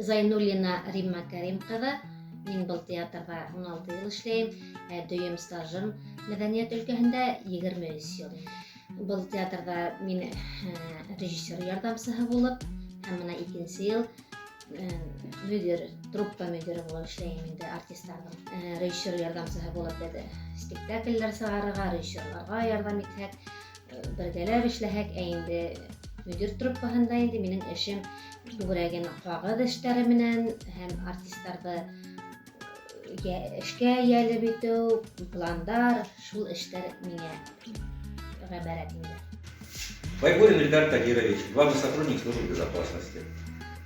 Зайнуллина Римма Карим кызы. Мин был театрда 16 ел эшләйм. Дөйем стажым мәдәният өлкәһендә 23 ел. Был театрда мин режиссер ярдәмчесе булып, һәм менә 2нче ел труппа мөдире булып эшләйм инде артистларның. Режиссер ярдәмчесе булып спектакльләр сыгарырга, режиссерларга ярдәм итәк, бергәләп эшләһәк, инде мөдир труппаһында инде минең эшем күбрәген кагыд эшләре менән һәм артистларны эшкә ялеп итү, пландар, шул эшләр миңа габарәт инде. Байбурин Ильдар Тагирович, главный сотрудник службы безопасности.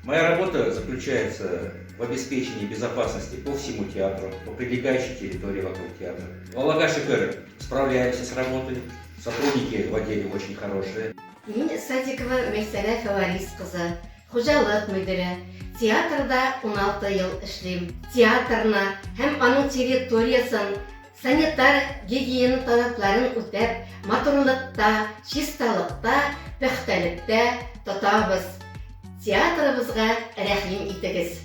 Моя работа заключается в обеспечении безопасности по всему театру, по прилегающей территории вокруг театра. Валага шикарен, справляемся с работой, сотрудники в отделе очень хорошие. Мин Садикова Мәйсәнә Фаварис кызы, хуҗалык мөдире. Театрда 16 ел эшлим. Театрны һәм аның территориясын санитар гигиена талапларын үтәп, матурлыкта, чисталыкта, пөхтәлектә тотабыз. Театрыбызга рәхим итегез.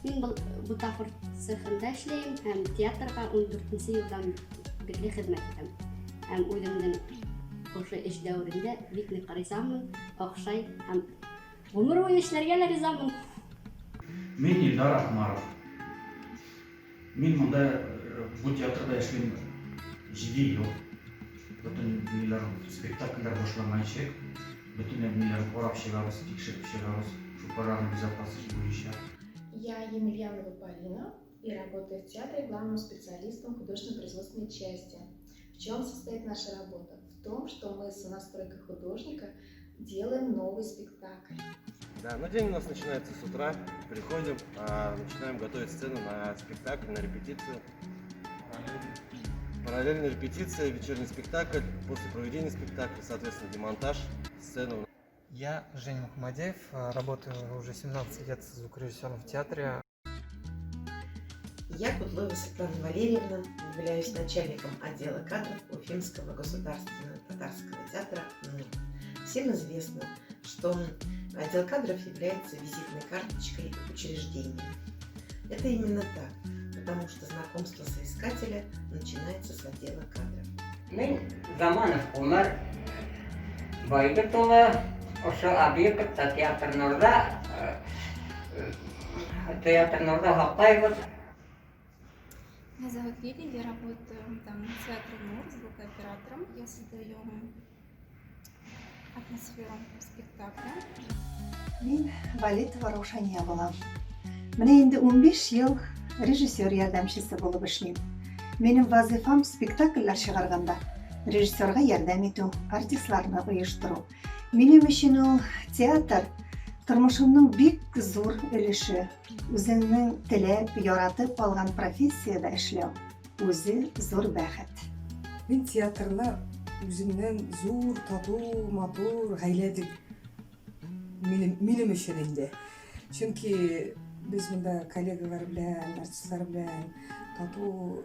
Мин бутафор цехында эшләйм һәм театрга 14нче елдан бирле хезмәт итәм. Һәм үземнең ошо эш дәврендә бик нык ризамын, акчай һәм гомер буе эшләргә ризамын. Мин Илдар Ахмаров. Мин монда бу театрда эшләйм 7 ел. Бүтән ниләр спектакльләр башланганчы, бүтән ниләр карап чыгарыз, тикшереп чыгарыз, шу пожарной безопасности буенча. Я Емельянова Полина и работаю в театре главным специалистом художественно-производственной части. В чем состоит наша работа? В том, что мы с настройкой художника делаем новый спектакль. Да, но день у нас начинается с утра. Приходим, начинаем готовить сцену на спектакль, на репетицию. Параллельно репетиция, вечерний спектакль. После проведения спектакля, соответственно, демонтаж, сцену. Я Женя Мухамадеев, работаю уже 17 лет звукорежиссером в театре. Я Кудлова Светлана Валерьевна, являюсь начальником отдела кадров Уфимского государственного татарского театра. Всем известно, что отдел кадров является визитной карточкой учреждения. Это именно так, потому что знакомство соискателя начинается с отдела кадров. Мен Заманов Умар, Байбетова, ошо объектта театрнорда Хакаевод. Меня зовут Лилия, я работаю там в театре МУР, звукооператором. Я создаю атмосферу спектакля. Мин Валитова Раушания була. Менә инде 15 ел режиссер ярдәмчесе булып эшлим. Минем вазифам спектакльләр чыгарганда режиссерга ярдәм итү, артистларны оештыру. Минем өчен ул театр тормышымның бик зур өлеше. Үзеңнең теләп, яратып алган профессиядә эшләү үзе зур бәхет. Мин театрны үземнән зур, тату, матур, гаиләдик минем өчен инде. Чөнки без монда коллегалар белән, артистлар белән тату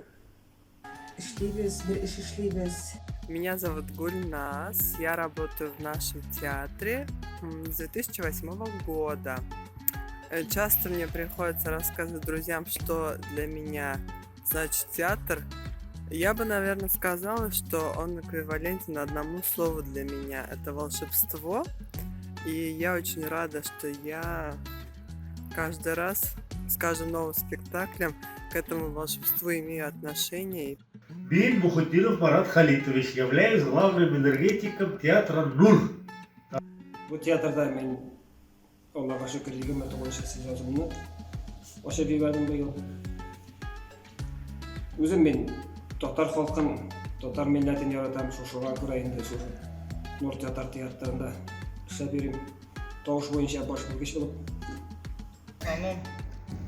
эшлибез, бер эш эшлибез. Меня зовут Гульнас, я работаю в нашем театре с 2008 года. Часто мне приходится рассказывать друзьям, что для меня значит театр. Я бы, наверное, сказала, что он эквивалентен одному слову для меня. Это волшебство. И я очень рада, что я каждый раз с каждым новым спектаклем к этому волшебству имею отношение. Бин Мухутдинов Марат Халитович, являюсь главным энергетиком театра «Нур». Bu teatrda men Allohga shukr 29 yozimni o'sha bebadim bu o'zim men Tatar xalqin, Tatar millatini yaratamiz, o'shaga ko'ra endi shu Nur teatr teatrida ishlab berim. Tovush bo'yicha bosh bo'lgich bo'lib.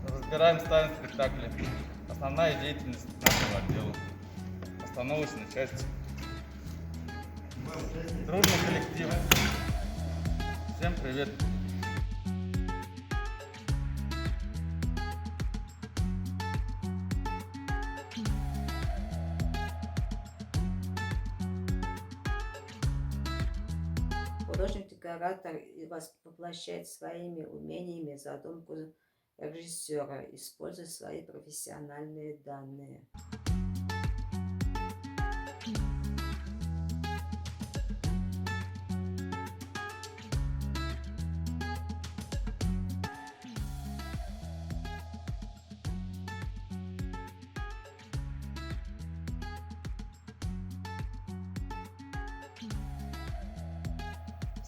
Разбираем, ставим спектакли. Основная деятельность нашего отдела. Постановочная часть. Дружный коллектив. Всем привет. Художник-декоратор воплощает своими умениями задумку режиссера, используя свои профессиональные данные.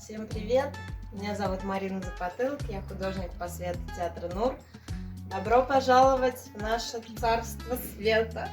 Всем привет! Меня зовут Марина Запотылок, я художник по свету театра НУР. Добро пожаловать в наше царство света!